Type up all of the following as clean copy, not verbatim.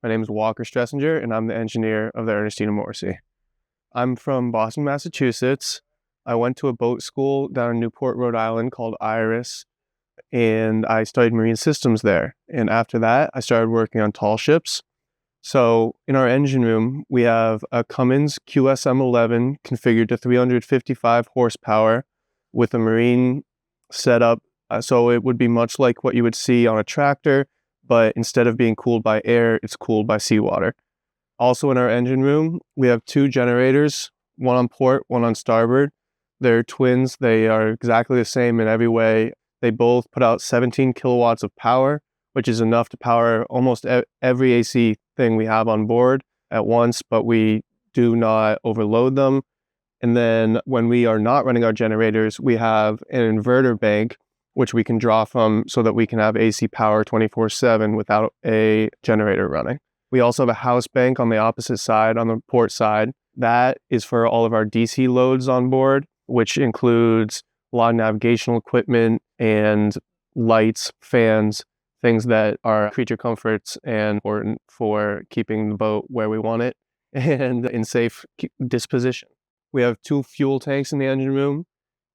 My name is Walker Stressinger, and I'm the engineer of the Ernestina-Morrissey. I'm from Boston, Massachusetts. I went to a boat school down in Newport, Rhode Island called IYRS, and I studied marine systems there. And after that, I started working on tall ships. So in our engine room, we have a Cummins QSM 11 configured to 355 horsepower with a marine setup. So it would be much like what you would see on a tractor, but instead of being cooled by air, it's cooled by seawater. Also in our engine room, we have two generators, one on port, one on starboard. They're twins. They are exactly the same in every way. They both put out 17 kilowatts of power, which is enough to power almost every AC thing we have on board at once, but we do not overload them. And then when we are not running our generators, we have an inverter bank, which we can draw from so that we can have AC power 24/7 without a generator running. We also have a house bank on the opposite side, on the port side. That is for all of our DC loads on board, which includes a lot of navigational equipment and lights, fans, things that are creature comforts and important for keeping the boat where we want it and in safe disposition. We have two fuel tanks in the engine room.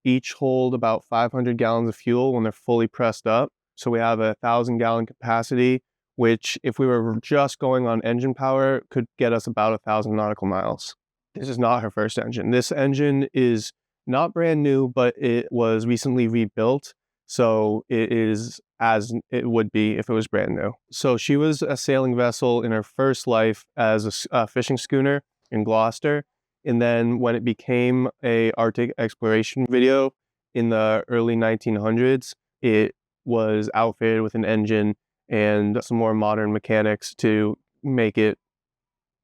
Each hold about 500 gallons of fuel when they're fully pressed up. So we have a 1,000-gallon capacity, which if we were just going on engine power, could get us about 1,000 nautical miles. This is not her first engine. This engine is not brand new, but it was recently rebuilt. So it is as it would be if it was brand new. So she was a sailing vessel in her first life as a fishing schooner in Gloucester. And then when it became a Arctic exploration video in the early 1900s, it was outfitted with an engine and some more modern mechanics to make it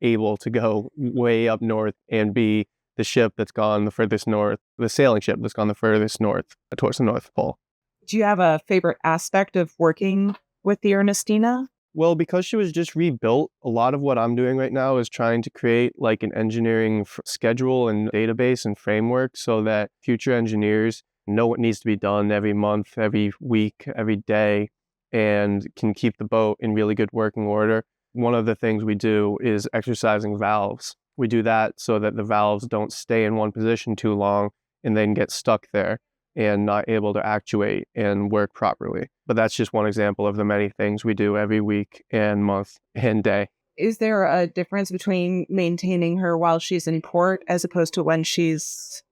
able to go way up north and be the ship that's gone the furthest north, the sailing ship that's gone the furthest north towards the North Pole. Do you have a favorite aspect of working with the Ernestina? Well, because she was just rebuilt, a lot of what I'm doing right now is trying to create like an engineering schedule and database and framework so that future engineers know what needs to be done every month, every week, every day, and can keep the boat in really good working order. One of the things we do is exercising valves. We do that so that the valves don't stay in one position too long and then get stuck there and not able to actuate and work properly. But that's just one example of the many things we do every week and month and day. Is there a difference between maintaining her while she's in port as opposed to when she's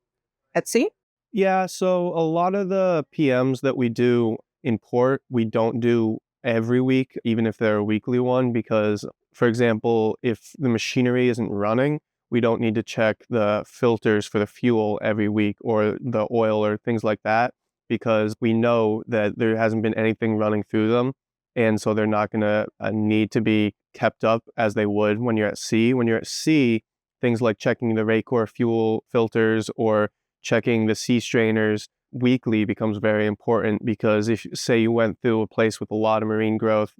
at sea? Yeah, so a lot of the PMs that we do in port, we don't do every week, even if they're a weekly one, because, for example, if the machinery isn't running, we don't need to check the filters for the fuel every week or the oil or things like that, because we know that there hasn't been anything running through them. And so they're not going to need to be kept up as they would when you're at sea. When you're at sea, things like checking the Raycor fuel filters or checking the sea strainers weekly becomes very important, because if, say, you went through a place with a lot of marine growth,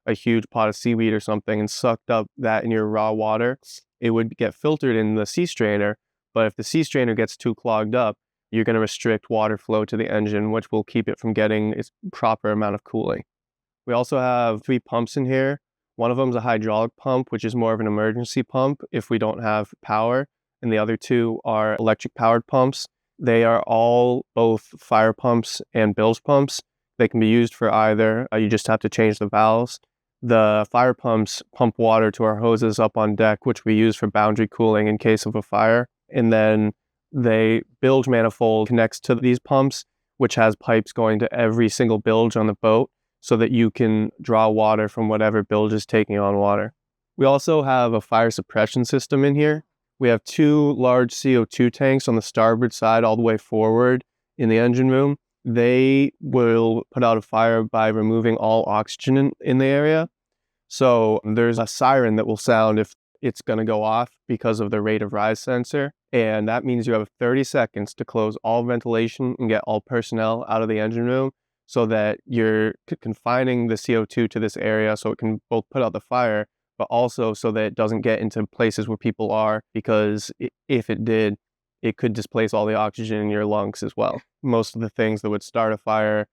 a huge pot of seaweed or something, and sucked up that in your raw water, it would get filtered in the sea strainer. But if the sea strainer gets too clogged up, you're going to restrict water flow to the engine, which will keep it from getting its proper amount of cooling. We also have 3 pumps in here. One of them is a hydraulic pump, which is more of an emergency pump if we don't have power. And the other 2 are electric powered pumps. They are all both fire pumps and bilge pumps. They can be used for either. You just have to change the valves. The fire pumps pump water to our hoses up on deck, which we use for boundary cooling in case of a fire. And then the bilge manifold connects to these pumps, which has pipes going to every single bilge on the boat so that you can draw water from whatever bilge is taking on water. We also have a fire suppression system in here. We have 2 large CO2 tanks on the starboard side all the way forward in the engine room. They will put out a fire by removing all oxygen in the area. So there's a siren that will sound if it's going to go off because of the rate of rise sensor. And that means you have 30 seconds to close all ventilation and get all personnel out of the engine room so that you're confining the CO2 to this area so it can both put out the fire, but also so that it doesn't get into places where people are, because if it did, it could displace all the oxygen in your lungs as well. Most of the things that would start a fire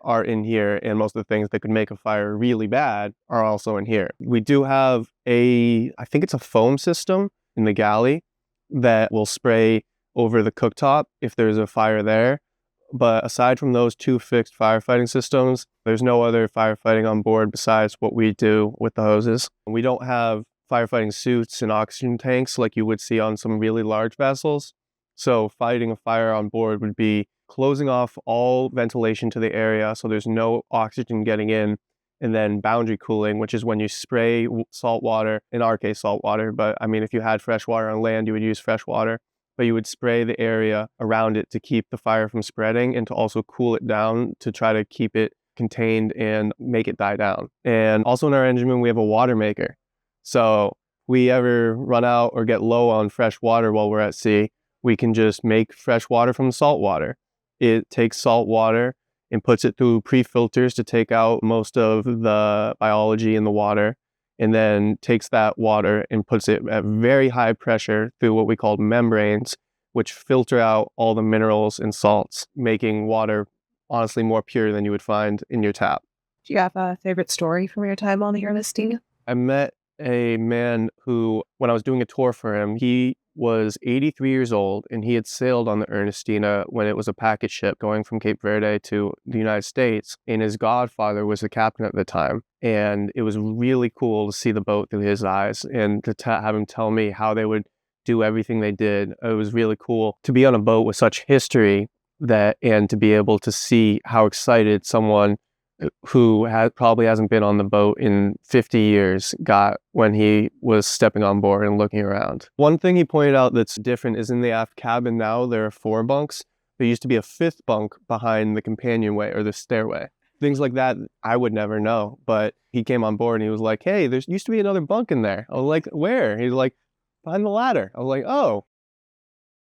are in here, and most of the things that could make a fire really bad are also in here. We do have I think it's a foam system in the galley that will spray over the cooktop if there's a fire there. But aside from those two fixed firefighting systems, there's no other firefighting on board besides what we do with the hoses. We don't have firefighting suits and oxygen tanks like you would see on some really large vessels. So fighting a fire on board would be closing off all ventilation to the area so there's no oxygen getting in, and then boundary cooling, which is when you spray salt water, in our case salt water, but I mean if you had fresh water on land you would use fresh water. But you would spray the area around it to keep the fire from spreading and to also cool it down to try to keep it contained and make it die down. And also in our engine room, we have a water maker. So we ever run out or get low on fresh water while we're at sea, we can just make fresh water from salt water. It takes salt water and puts it through pre-filters to take out most of the biology in the water, and then takes that water and puts it at very high pressure through what we call membranes, which filter out all the minerals and salts, making water honestly more pure than you would find in your tap. Do you have a favorite story from your time on the Ernestina? I met a man who, when I was doing a tour for him, he was 83 years old and he had sailed on the Ernestina when it was a packet ship going from Cape Verde to the United States, and his godfather was the captain at the time. And it was really cool to see the boat through his eyes and to have him tell me how they would do everything they did. It was really cool to be on a boat with such history and to be able to see how excited someone who probably hasn't been on the boat in 50 years got when he was stepping on board and looking around. One thing he pointed out that's different is in the aft cabin now, there are 4 bunks. There used to be a 5th bunk behind the companionway or the stairway. Things like that, I would never know. But he came on board and he was like, hey, there used to be another bunk in there. I was like, where? He's like, behind the ladder. I was like, oh,